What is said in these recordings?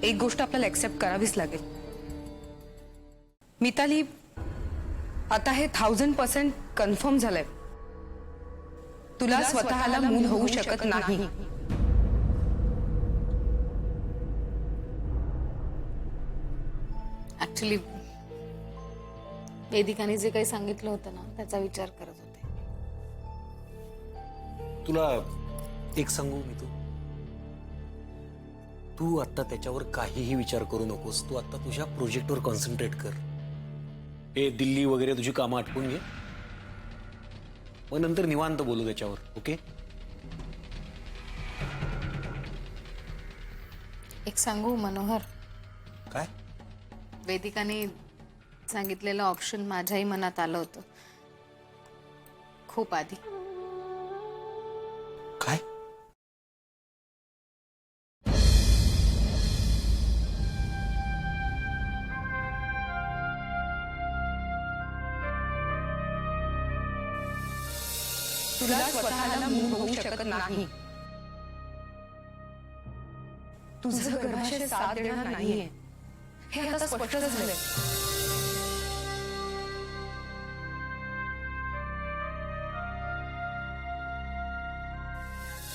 एक गोष्ट आपल्याला एक्सेप्ट करावीच लागेल मिताली, आता हे 1000% कन्फर्म झालंय, तुला स्वतःला मूल होऊ शकत नाही। ऍक्च्युली वेदिकाने जे काही सांगितलं होतं ना त्याचा विचार करत होते। तुला एक सांगू मी, तू आता त्याच्यावर काहीही विचार करू नकोस। तू आता तुझ्या प्रोजेक्टवर कॉन्सन्ट्रेट कर। हे दिल्ली वगैरे तुझी कामं आटपून घे, मग नंतर निवांत बोलू त्याच्यावर, ओके? एक सांगू मनोहर, काय? वेदिकाने सांगितलेलं ऑप्शन माझ्याही मनात आलं होतं खूप आधी। काय? तुला स्वतःला मूल होऊ शकत नाही, तुझं गर्भाशय साथ देणार नाहीये, हे आता स्पष्ट झालंय।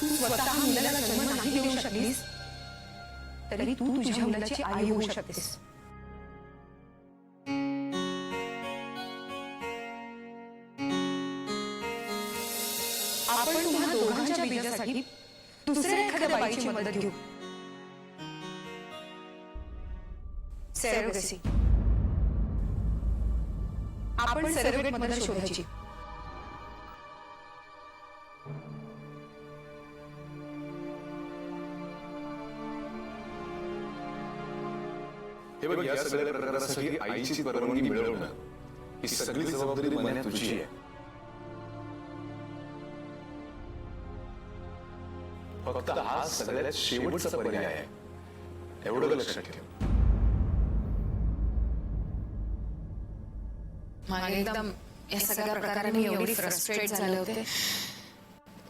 तू स्वतः मुलाला जन्म नाही देऊ शकलीस तरी तू तुझ्या मुलाची आई होऊ शकतेस। आपण तुम्हा दोघांच्या बीजासाठी दुसऱ्या एखाद्या बाईची मदत घेऊ, सरोगेसी। आपण सरोगेट मदत शोधायची। हे बघ, या सगळ्या प्रकारासाठी आईची परवानगी मिळवणं ही सगळी जबाबदारी मन्या तुझी आहे। फक्त हा सगळ्यात शेवटचा पर्याय आहे, एवढं लक्षात ठेव। मागे एकदम या सगळ्या प्रकाराने एवढी फ्रस्ट्रेट झाले होते।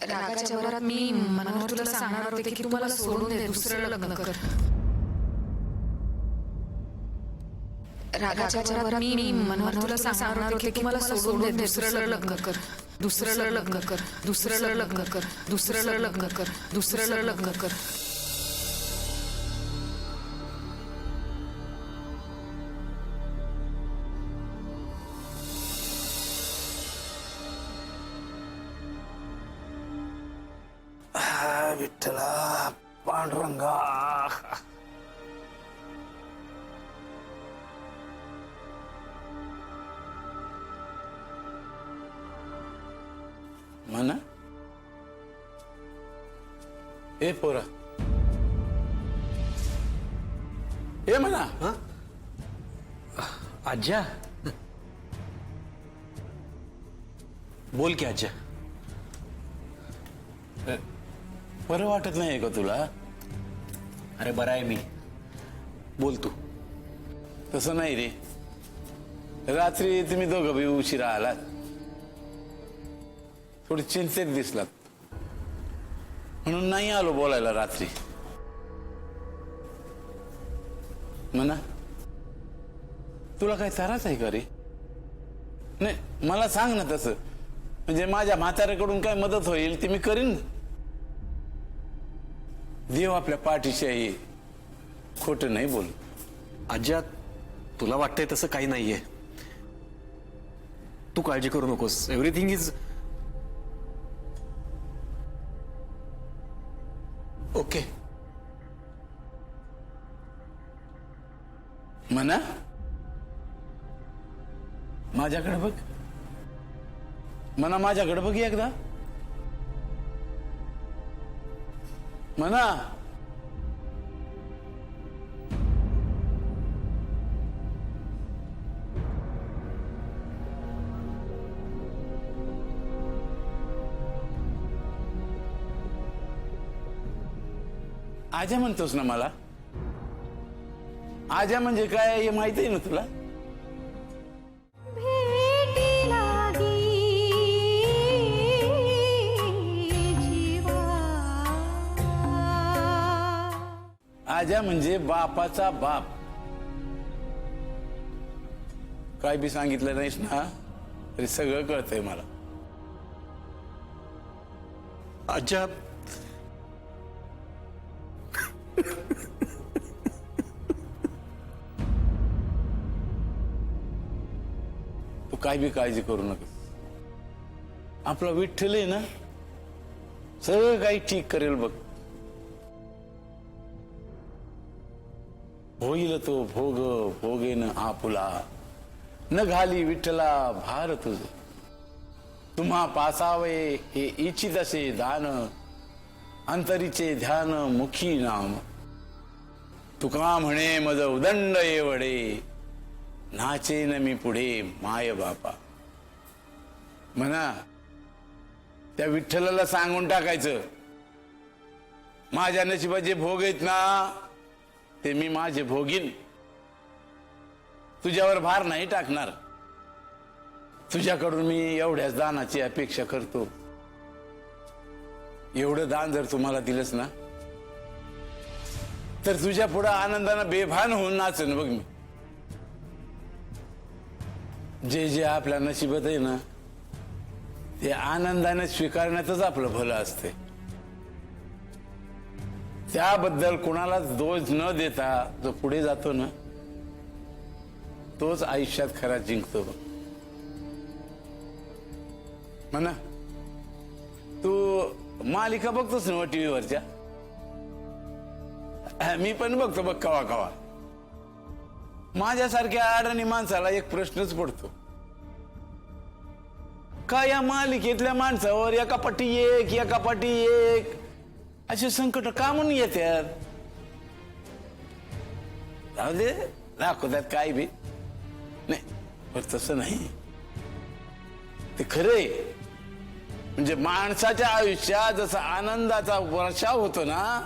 रागाच्या भरात मी मनोहर तुला सांगणार होते की तू मला सोडून दे, दुसरं लग्न कर। रागाच्या भरात मी मनोहर तुला सांगणार होते की मला सोडून दे, दुसरं लग्न कर, दुसरं लग्न कर, दुसरं लग्न कर, दुसरं लग्न कर, दुसरं लग्न कर। विठ्ठला पांडुरंगा, मना ए पोरा, ए मना। आज्या, बोल की आज्या। बरं वाटत नाही का तुला? अरे बरा आहे मी, बोल तू। तसं नाही रे, रात्री तुम्ही दोघं बी उशिरा आलात, थोडी चिंतेत दिसलात, म्हणून नाही आलो बोलायला रात्री। म्हणा तुला काय त्रास आहे का रे? नाही मला सांग ना तसं, म्हणजे माझ्या म्हाताऱ्याकडून काय मदत होईल ती मी करीन. देव आपल्या पाठीशी आहे, खोटं नाही बोल. आज्या, तुला वाटतंय तसं काही नाहीये. तू काळजी करू नकोस. Everything is okay. म्हणा माझ्याकडे बघ, म्हणा माझ्याकडे बघ एकदा, म्हणा. आजा म्हणतोस ना मला? आजा म्हणजे काय हे माहिती आहे ना तुला? आजा म्हणजे बापाचा बाप. काय बी सांगितलं नाहीस ना तरी सगळं कळतंय मला. आज्या, तू काय बी काळजी करू नका. आपला विठ्ठल आहे ना, सगळं काही ठीक करेल बघ. होईल तो भोग भोगेन आपुला, न घाली विठ्ठला भार तुझ. तुम्हा पासावे हे इच्छित असे दान, अंतरीचे ध्यान मुखी नाम. तुका म्हणे मज उदंड येवडे, नाचेन मी पुढे माय बापा. म्हणा त्या विठ्ठलाला सांगून टाकायचं, माझ्या नशिबात जे भोग आहेत ना ते मी माझे भोगीन. तुझ्यावर भार नाही टाकणार. तुझ्याकडून मी एवढ्याच दानाची अपेक्षा करतो. एवढं दान जर तुम्हाला दिलंस ना तर तुझ्या पुढे आनंदानं बेभान होऊन नाचन बघ मी. जे जे आपल्या नशिबात आहे ना ते आनंदाने स्वीकारण्यातच आपलं भलं असते. त्याबद्दल कुणालाच दोष न देता जो पुढे जातो ना तोच आयुष्यात खरा जिंकतो. म्हणा तू मालिका बघतोस ना टीव्हीवरच्या? मी पण बघतो बघ कवा कवा. माझ्यासारख्या अडाणी माणसाला एक प्रश्नच पडतो, का या मालिकेतल्या माणसावर एका पाठी एक असे संकट का म्हणून येतात? जाऊ दे, दाखवतात काय बी नाही, पण तसं नाही. ते खरे म्हणजे माणसाच्या आयुष्यात जसा आनंदाचा वर्षाव होतो ना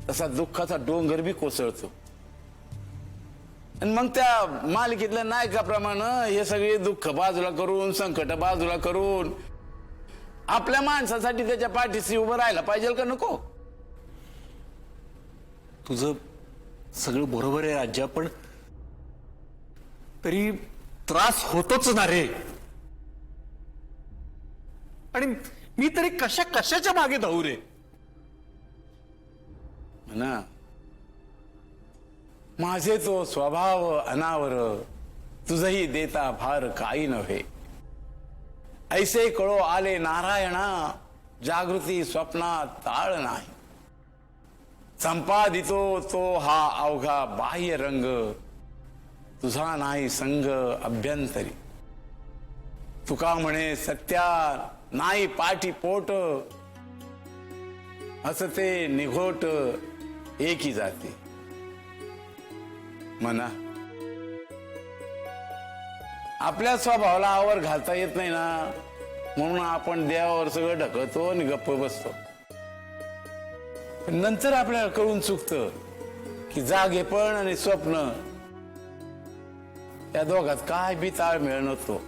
तसा दुःखाचा डोंगर बी कोसळतो. आणि मग त्या मालिकेतल्या नायकाप्रमाणे हे सगळे दुःख बाजूला करून, संकट बाजूला करून आपल्या माणसासाठी त्याच्या पाठीशी उभं राहायला पाहिजे का नको? तुझं सगळं बरोबर आहे आज्या, पण तरी त्रास होतोच ना रे. आणि मी तरी कशाच्या मागे धावू रे? ना माझे तो स्वभाव अनावर, तुझही देता भार काही नव्हे. ऐसे कळो आले नारायणा, जागृती स्वप्नात ताळ नाही. संपादितो तो हा अवघा बाह्य रंग, तुझा नाही संग अभ्यंतरी. तुका म्हणे सत्या नाही पाठी पोट, असते निघोट एकी जाते. म्हणा आपल्या स्वभावाला आवर घालता येत नाही ना म्हणून आपण देवावर सगळं ढकलतो आणि गप्प बसतो. पण नंतर आपल्याला कळून चुकतं की जागेपण आणि स्वप्न या दोघात काय बी ताळमेळ नसतो.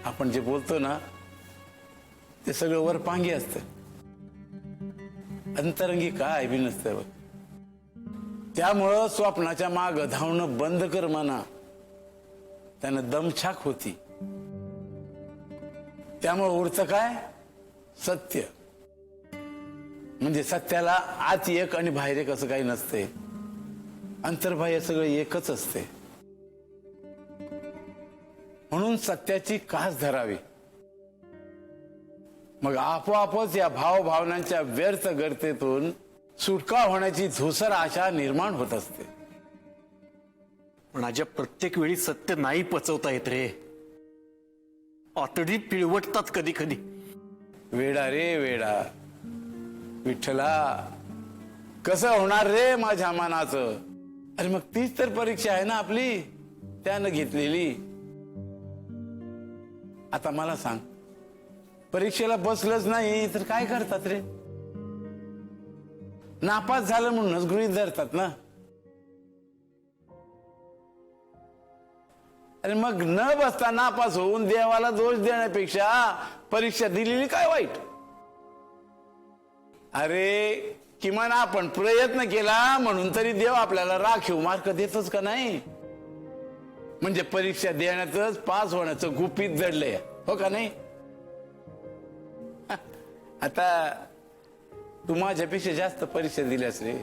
आपण जे बोलतो ना ते सगळं वरपांगी असतं, अंतरंगी काय बी नसतं. त्यामुळं स्वप्नाच्या माग धावणं बंद कर म्हणा. त्यानं दमछाक होती. त्यामुळे उरतं काय? सत्य. म्हणजे सत्याला आत एक आणि बाहेर एक असं काही नसते. अंतर्बाह्य सगळं एकच असते. म्हणून सत्याची कास धरावी. मग आपोआपच या भावभावनांच्या व्यर्थ गर्तेतून सुटका होण्याची धुसर आशा निर्माण होत असते. पण आज्या प्रत्येक वेळी सत्य नाही पचवता येत रे. आतडी पिळवटतात कधी कधी. वेडा रे वेडा. विठ्ठला कसं होणार रे माझ्या मनाचं. अरे मग तीच तर परीक्षा आहे ना आपली, त्यानं घेतलेली. आता मला सांग, परीक्षेला बसलंच नाही तर काय करतात रे? नापास झालं म्हणूनच गृहीत धरतात ना. अरे मग न बसता नापास होऊन देवाला दोष देण्यापेक्षा परीक्षा दिलेली काय वाईट? अरे किमान आपण प्रयत्न केला म्हणून तरी देव आपल्याला राखीव मार्क देतच का नाही? म्हणजे परीक्षा देण्यातच पास होण्याचं गुपित जडलंय, हो का नाही? आता तू माझ्यापेक्षा जास्त परीक्षा दिल्यास रे.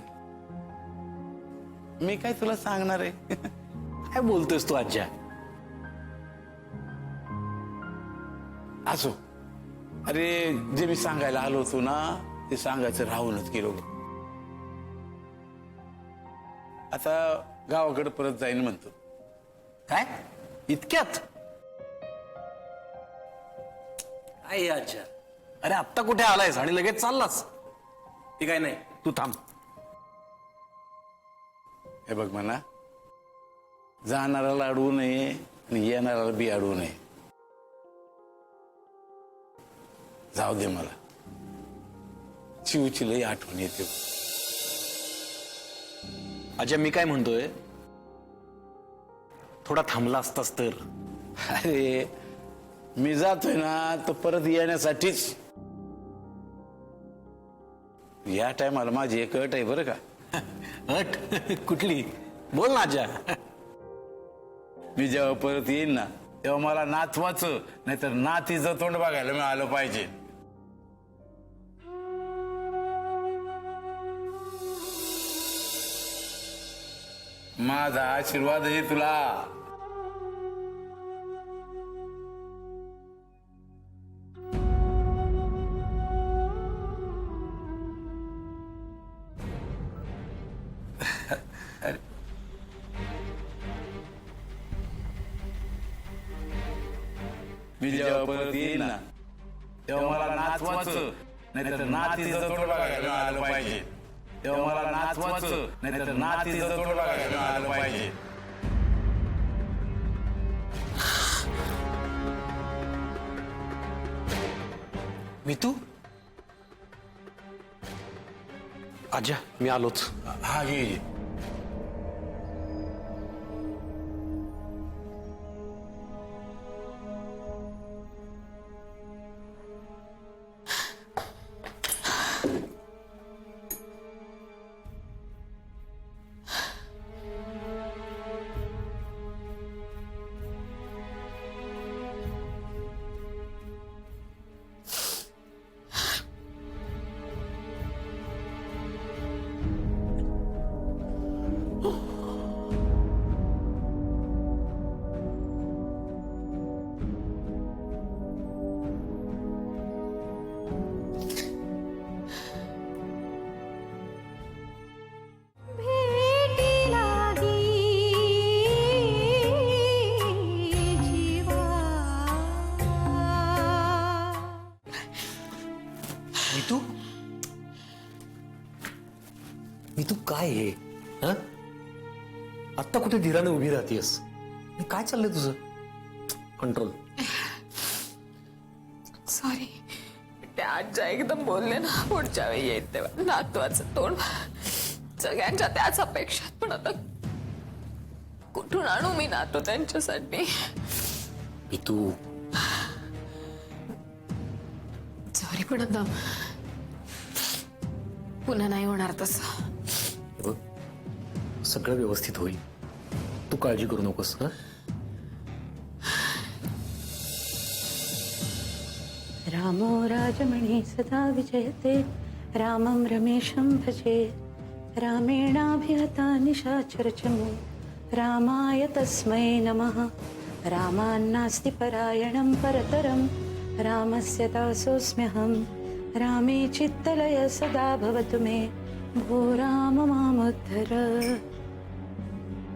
मी काय तुला सांगणार आहे? काय बोलतोयस तू आज्या? असो. अरे जे मी सांगायला आलो होतो ना ते सांगायचं राहूनच गेलो. आता गावाकडे परत जाईन म्हणतो. काय इतक्यात? काय आज्या, अरे आत्ता कुठे आलायस आणि लगेच चाललास? ते काय नाही, तू थांब. हे बघ म्हणा, जाणाऱ्याला अडवू नये आणि येणाऱ्याला बी अडवू नये. जाऊ दे, मला चिवची लई आठवण येते. आज्या मी काय म्हणतोय, थोडा थांबला असतास तर. अरे मी जातोय ना तर परत येण्यासाठीच. या टायमाला माझी एक अट आहे बरं का. अट कुठली? बोल ना आज्या. मी जेव्हा परत येईन ना तेव्हा मला नातवाचं नाहीतर नातीचं तोंड बघायला मिळालं पाहिजे. माझा आशीर्वाद आहे तुला. मी जेव्हा परत येईन ना तेव्हा मला नातवाचं नाहीतर नातीचं तोंड बघायला मिळालं पाहिजे. तेव्हा मला नातवाचं नाहीतर नातीचं तोंड बघायला मिळालं पाहिजे. मी तू आज्या मी आलोच. हा घे. मी तू काय हे? हा आत्ता कुठे धीराने उभी राहतेस? काय चाललंय तुझं? कंट्रोल. सॉरी. त्या आज्या एकदम बोलले ना पुढच्या वेळी येत तेव्हा नातवाचं तोंड. सगळ्यांच्या त्याच अपेक्षा, पण आता कुठून आणू मी नातू त्यांच्यासाठी? तू सॉरी, पण आता पुन्हा नाही होणार तसं. सगळं व्यवस्थित होईल. तू काळजी करू नकोस. हं? रामो राजमणी सदा विजयते रामं रमेशं भजे रामेणाभिहता निशाचरचमो रामाय तस्मै नमः रामान्नास्ति परायणं परतरं रामस्य दासोऽस्म्यहं रामे चित्तलय सदा भवतु मे भो राम मामुद्धर.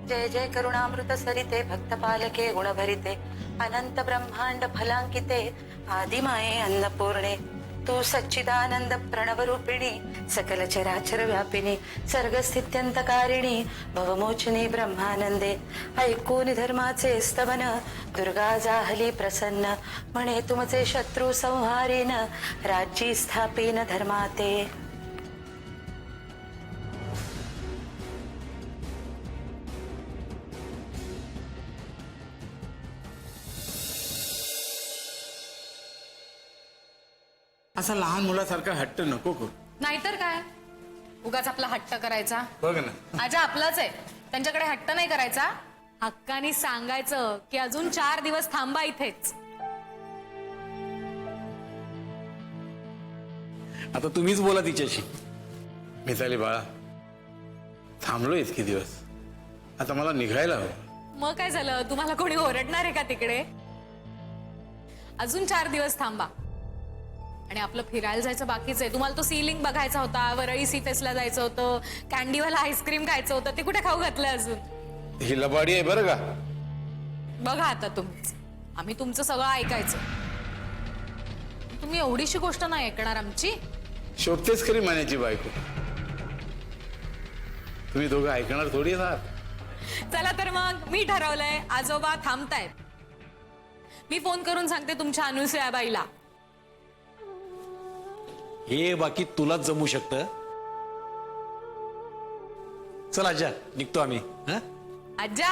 जय जय करुणामृत सरिते भक्तपालके गुणभरिते अनंत ब्रह्मांड फलांकिते आदिमाये अन्नपूर्णे तू सच्चिदानंद प्रणव रूपिणी सकल चराचर व्यापिनी सर्गस्थित्यंतकारिणी भवमोचनी ब्रह्मानंदे ऐकून धर्माचे स्तवन दुर्गा जाहली प्रसन्न म्हणे तुमचे शत्रू संहारीन राज्यी स्थापीन धर्माते. असा लहान मुलासारखा हट्ट नको करू. नाहीतर काय, उगाच आपला हट्ट करायचा. बघ ना, आजा आपलाच आहे, त्यांच्याकडे हट्ट नाही करायचा. हक्कानी सांगायचं की अजून 4 दिवस थांबा इथेच. आता तुम्हीच बोला तिच्याशी. मिताली बाळा, थांबलो इतके दिवस, आता मला निघायला हवं. मग काय झालं, तुम्हाला कोणी ओरडणार आहे का तिकडे? अजून 4 दिवस थांबा. आणि आपलं फिरायला जायचं बाकीच आहे. तुम्हाला तो सीलिंग बघायचा होता, वरळी सी फेस्टला जायचं होतं, कॅन्डीवाला आईस्क्रीम खायचं होतं, ते कुठे खाऊ घातलं अजून? ही लबाडी आहे बरं का. बघा आता तुम्हीच, आम्ही तुमचं सगळं ऐकायचं. तुम्ही एवढीशी गोष्ट नाही ऐकणार आमची. शोभतेच खरी मान्याची बायको. तुम्ही दोघं ऐकणार थोडी आहात. चला तर मग, मी ठरवलंय, आजोबा थांबतायत. मी फोन करून सांगते तुमच्या अनुसूयाबाईला. हे बाकी तुलाच जमू शकतं. चल आजा, निघतो आम्ही. हं? आज्जा,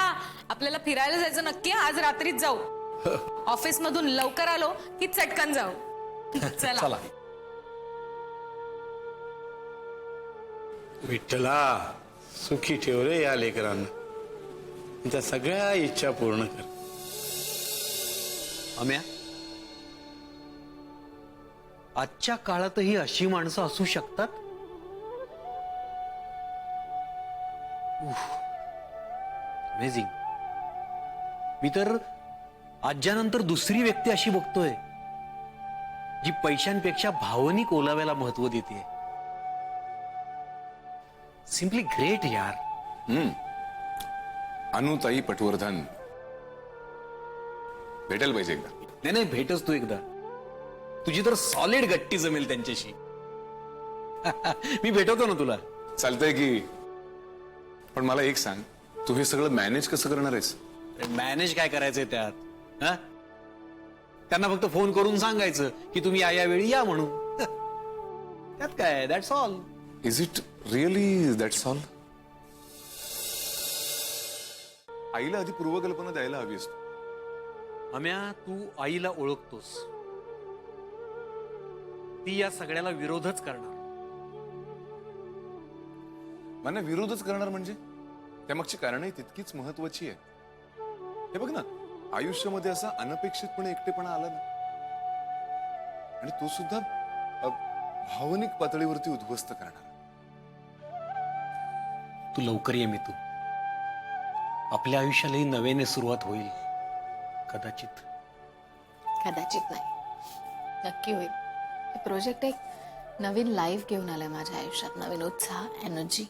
आपल्याला फिरायला जायचं नक्की. आज रात्रीच जाऊ. ऑफिस मधून लवकर आलो की चटकन जाऊ. चला. चला. विठ्ठला, सुखी ठेव रे या लेकरांना. त्या सगळ्या इच्छा पूर्ण कर. अम्या, आजच्या काळातही अशी माणसं असू शकतात? अमेझिंग. मी तर आज्यानंतर दुसरी व्यक्ती अशी बघतोय जी पैशांपेक्षा भावनिक ओलाव्याला महत्व देते. सिम्पली ग्रेट यार. अनुताई पटवर्धन भेटेल पाहिजे एकदा. नाही नाही, भेटच तू एकदा. तुझी तर सॉलिड गट्टी जमेल त्यांच्याशी. मी भेटवतो ना तुला. चालतंय की, पण मला एक सांग, तू हे सगळं मॅनेज कसं करणार आहेस? मॅनेज काय करायचंय त्यात? हा? त्यांना फक्त फोन करून सांगायचं की तुम्ही या वेळी या म्हणून. त्यात काय, that's all. Is it really that's all? आईला आधी पूर्वकल्पना द्यायला हवी असतो. अम्या, तू आईला ओळखतोस. ती या सगळ्याला विरोधच करणार. मला विरोधच करणार म्हणजे त्यामागची कारणही तितकीच महत्वाची आहेत. हे बघ ना, आयुष्यामध्ये असा अनपेक्षितपणे एकटेपणा आला ना, आणि तो सुद्धा भावनिक पातळीवरती उद्ध्वस्त करणार. तू लवकर ये मितू. आपल्या आयुष्यालाही नव्याने सुरुवात होईल. कदाचित. कदाचित नाही, नक्की होईल. हे प्रोजेक्ट एक नवीन लाईफ घेऊन आलाय माझ्या आयुष्यात. नवीन उत्साह, एनर्जी.